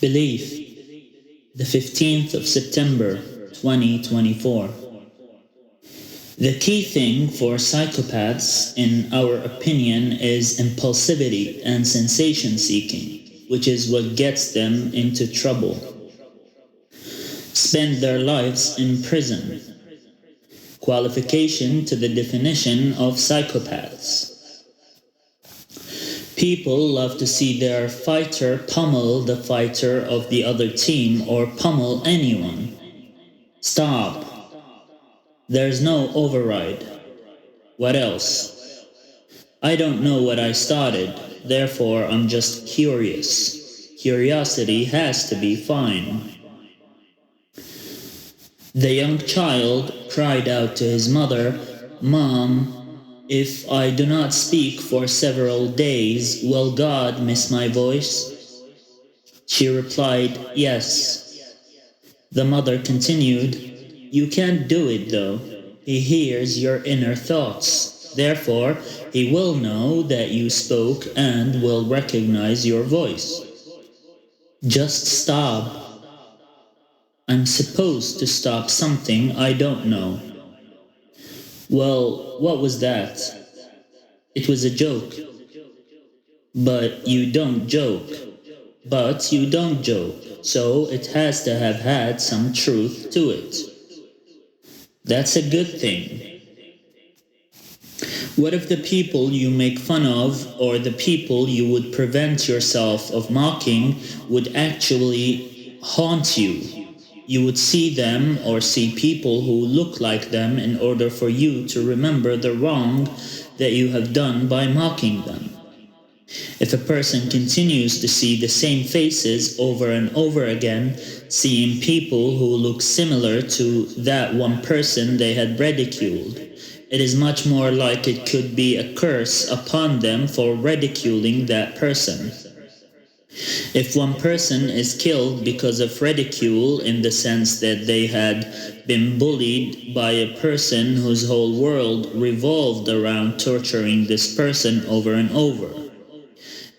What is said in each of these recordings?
Belief, the 15th of September 2024. The key thing for psychopaths, in our opinion, is impulsivity and sensation seeking, which is what gets them into trouble. Spend their lives in prison. Qualification to the definition of psychopaths. People love to see their fighter pummel the fighter of the other team or pummel anyone. Stop. There's no override. What else? I don't know what I started, therefore I'm just curious. Curiosity has to be fine. The young child cried out to his mother, "Mom, if I do not speak for several days, will God miss my voice?" She replied, "Yes." The mother continued, "You can't do it though. He hears your inner thoughts. Therefore, he will know that you spoke and will recognize your voice. Just stop." I'm supposed to stop something I don't know. Well, what was that? It was a joke. But you don't joke. But you don't joke, so it has to have had some truth to it. That's a good thing. What if the people you make fun of or the people you would prevent yourself of mocking would actually haunt you? You would see them or see people who look like them in order for you to remember the wrong that you have done by mocking them. If a person continues to see the same faces over and over again, seeing people who look similar to that one person they had ridiculed, it is much more like it could be a curse upon them for ridiculing that person. If one person is killed because of ridicule in the sense that they had been bullied by a person whose whole world revolved around torturing this person over and over.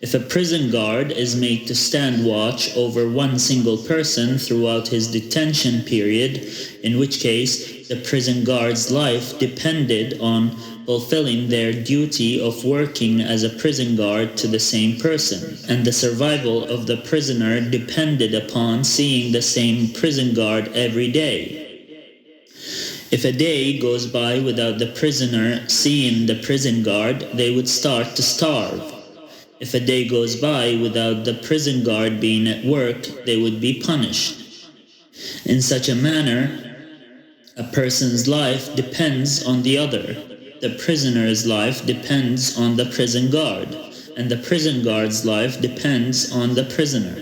If a prison guard is made to stand watch over one single person throughout his detention period, in which case the prison guard's life depended on fulfilling their duty of working as a prison guard to the same person, and the survival of the prisoner depended upon seeing the same prison guard every day. If a day goes by without the prisoner seeing the prison guard, they would start to starve. If a day goes by without the prison guard being at work, they would be punished. In such a manner, a person's life depends on the other. The prisoner's life depends on the prison guard, and the prison guard's life depends on the prisoner.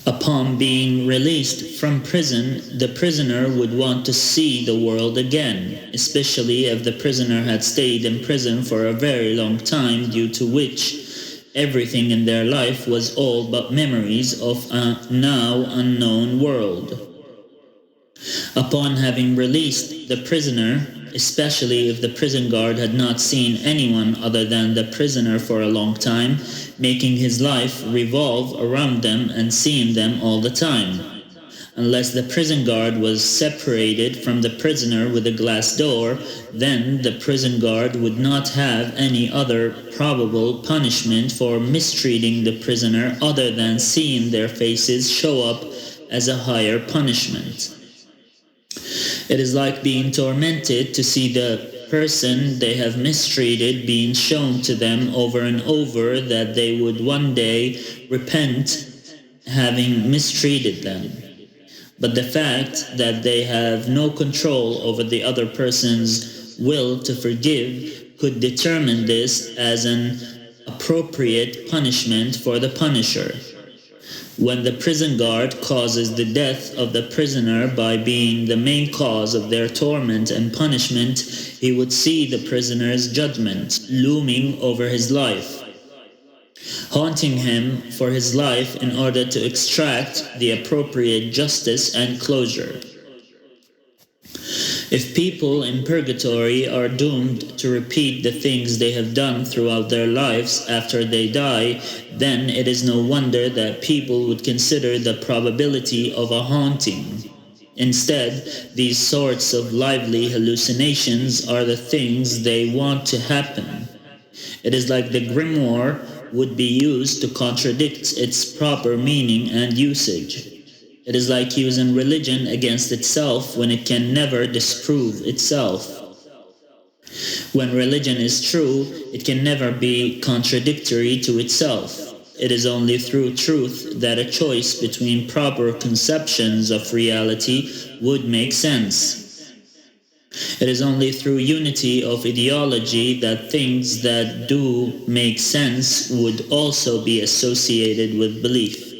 Upon being released from prison, the prisoner would want to see the world again, especially if the prisoner had stayed in prison for a very long time, due to which everything in their life was all but memories of a now unknown world. Upon having released the prisoner, especially if the prison guard had not seen anyone other than the prisoner for a long time, making his life revolve around them and seeing them all the time. Unless the prison guard was separated from the prisoner with a glass door, then the prison guard would not have any other probable punishment for mistreating the prisoner other than seeing their faces show up as a higher punishment. It is like being tormented to see the person they have mistreated being shown to them over and over that they would one day repent having mistreated them. But the fact that they have no control over the other person's will to forgive could determine this as an appropriate punishment for the punisher. When the prison guard causes the death of the prisoner by being the main cause of their torment and punishment, he would see the prisoner's judgment looming over his life, haunting him for his life in order to extract the appropriate justice and closure. If people in purgatory are doomed to repeat the things they have done throughout their lives after they die, then it is no wonder that people would consider the probability of a haunting. Instead, these sorts of lively hallucinations are the things they want to happen. It is like the grimoire would be used to contradict its proper meaning and usage. It is like using religion against itself when it can never disprove itself. When religion is true, it can never be contradictory to itself. It is only through truth that a choice between proper conceptions of reality would make sense. It is only through unity of ideology that things that do make sense would also be associated with belief.